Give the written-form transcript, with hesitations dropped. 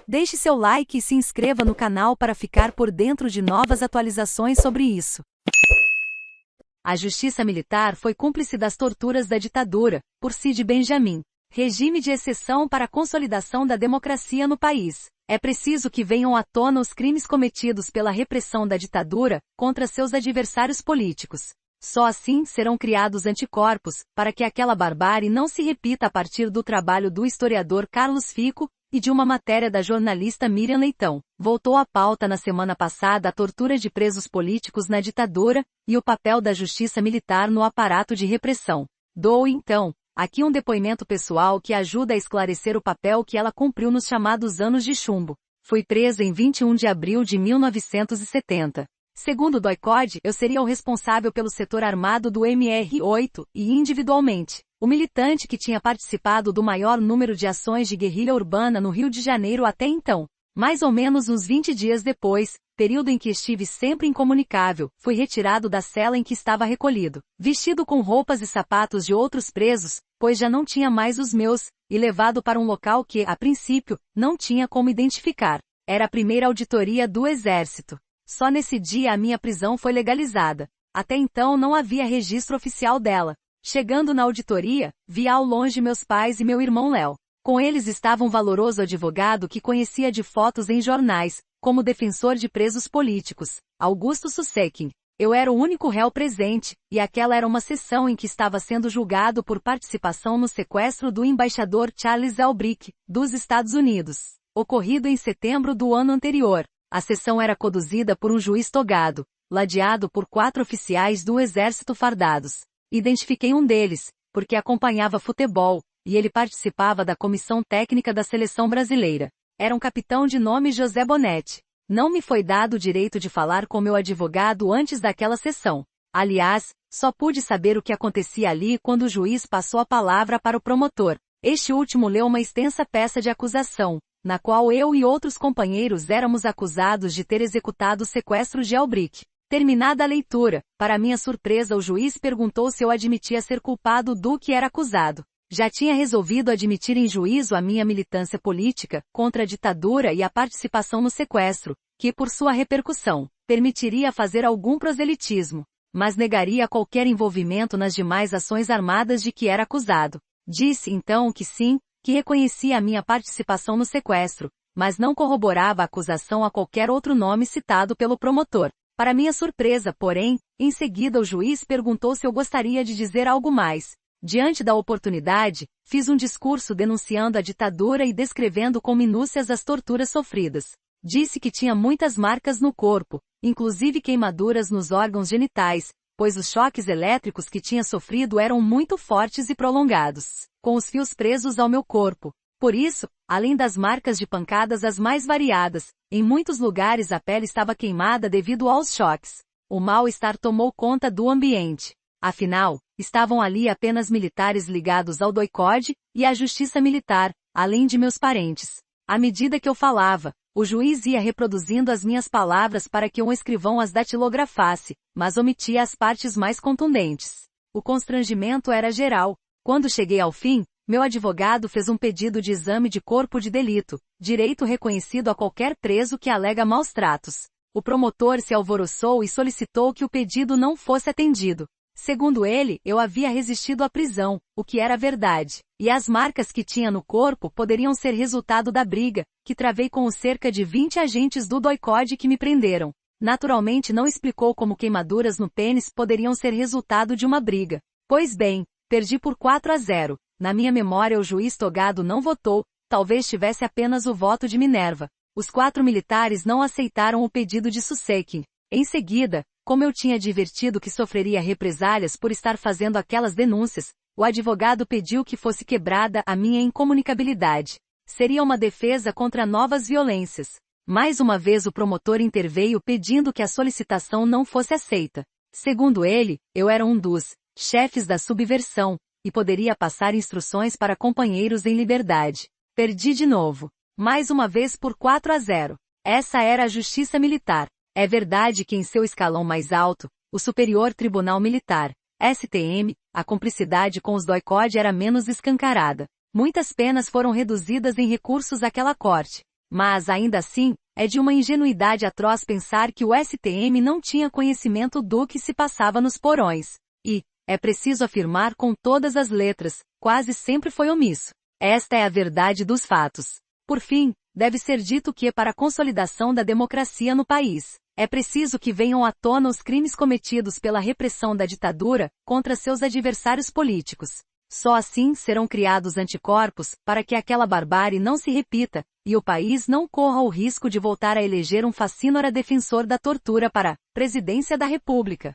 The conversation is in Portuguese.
Deixe seu like e se inscreva no canal para ficar por dentro de novas atualizações sobre isso. A Justiça Militar foi cúmplice das torturas da ditadura, por Cid Benjamin. Regime de exceção para a consolidação da democracia no país. É preciso que venham à tona os crimes cometidos pela repressão da ditadura contra seus adversários políticos. Só assim serão criados anticorpos, para que aquela barbárie não se repita a partir do trabalho do historiador Carlos Fico e de uma matéria da jornalista Miriam Leitão. Voltou à pauta na semana passada a tortura de presos políticos na ditadura e o papel da justiça militar no aparato de repressão. Dou, então, aqui um depoimento pessoal que ajuda a esclarecer o papel que ela cumpriu nos chamados anos de chumbo. Fui preso em 21 de abril de 1970. Segundo o DOI-CODE, eu seria o responsável pelo setor armado do MR-8, e individualmente, o militante que tinha participado do maior número de ações de guerrilha urbana no Rio de Janeiro até então. Mais ou menos uns 20 dias depois, período em que estive sempre incomunicável, fui retirado da cela em que estava recolhido, vestido com roupas e sapatos de outros presos, pois já não tinha mais os meus, e levado para um local que, a princípio, não tinha como identificar. Era a primeira auditoria do Exército. Só nesse dia a minha prisão foi legalizada. Até então não havia registro oficial dela. Chegando na auditoria, vi ao longe meus pais e meu irmão Léo. Com eles estava um valoroso advogado que conhecia de fotos em jornais, como defensor de presos políticos, Augusto Susekin. Eu era o único réu presente, e aquela era uma sessão em que estava sendo julgado por participação no sequestro do embaixador Charles Albright, dos Estados Unidos, ocorrido em setembro do ano anterior. A sessão era conduzida por um juiz togado, ladeado por 4 oficiais do exército fardados. Identifiquei um deles, porque acompanhava futebol, e ele participava da comissão técnica da seleção brasileira. Era um capitão de nome José Bonetti. Não me foi dado o direito de falar com meu advogado antes daquela sessão. Aliás, só pude saber o que acontecia ali quando o juiz passou a palavra para o promotor. Este último leu uma extensa peça de acusação, na qual eu e outros companheiros éramos acusados de ter executado o sequestro de Albright. Terminada a leitura, para minha surpresa o juiz perguntou se eu admitia ser culpado do que era acusado. Já tinha resolvido admitir em juízo a minha militância política, contra a ditadura e a participação no sequestro, que por sua repercussão, permitiria fazer algum proselitismo, mas negaria qualquer envolvimento nas demais ações armadas de que era acusado. Disse então que sim, que reconhecia a minha participação no sequestro, mas não corroborava a acusação a qualquer outro nome citado pelo promotor. Para minha surpresa, porém, em seguida o juiz perguntou se eu gostaria de dizer algo mais. Diante da oportunidade, fiz um discurso denunciando a ditadura e descrevendo com minúcias as torturas sofridas. Disse que tinha muitas marcas no corpo, inclusive queimaduras nos órgãos genitais, pois os choques elétricos que tinha sofrido eram muito fortes e prolongados, com os fios presos ao meu corpo. Por isso, além das marcas de pancadas as mais variadas, em muitos lugares a pele estava queimada devido aos choques. O mal-estar tomou conta do ambiente. Afinal, estavam ali apenas militares ligados ao DOI-CODE e à Justiça Militar, além de meus parentes. À medida que eu falava, o juiz ia reproduzindo as minhas palavras para que um escrivão as datilografasse, mas omitia as partes mais contundentes. O constrangimento era geral. Quando cheguei ao fim, meu advogado fez um pedido de exame de corpo de delito, direito reconhecido a qualquer preso que alega maus tratos. O promotor se alvoroçou e solicitou que o pedido não fosse atendido. Segundo ele, eu havia resistido à prisão, o que era verdade, e as marcas que tinha no corpo poderiam ser resultado da briga, que travei com os cerca de 20 agentes do DOI-CODE que me prenderam. Naturalmente não explicou como queimaduras no pênis poderiam ser resultado de uma briga. Pois bem, perdi por 4-0. Na minha memória o juiz togado não votou, talvez tivesse apenas o voto de Minerva. Os 4 militares não aceitaram o pedido de Susekin. Em seguida, como eu tinha advertido que sofreria represálias por estar fazendo aquelas denúncias, o advogado pediu que fosse quebrada a minha incomunicabilidade. Seria uma defesa contra novas violências. Mais uma vez o promotor interveio pedindo que a solicitação não fosse aceita. Segundo ele, eu era um dos chefes da subversão, e poderia passar instruções para companheiros em liberdade. Perdi de novo. Mais uma vez por 4-0. Essa era a Justiça Militar. É verdade que em seu escalão mais alto, o Superior Tribunal Militar, STM, a cumplicidade com os DOI-CODE era menos escancarada. Muitas penas foram reduzidas em recursos àquela corte. Mas, ainda assim, é de uma ingenuidade atroz pensar que o STM não tinha conhecimento do que se passava nos porões. E, é preciso afirmar com todas as letras, quase sempre foi omisso. Esta é a verdade dos fatos. Por fim, deve ser dito que, para a consolidação da democracia no país, é preciso que venham à tona os crimes cometidos pela repressão da ditadura contra seus adversários políticos. Só assim serão criados anticorpos para que aquela barbárie não se repita, e o país não corra o risco de voltar a eleger um facínora defensor da tortura para a presidência da República.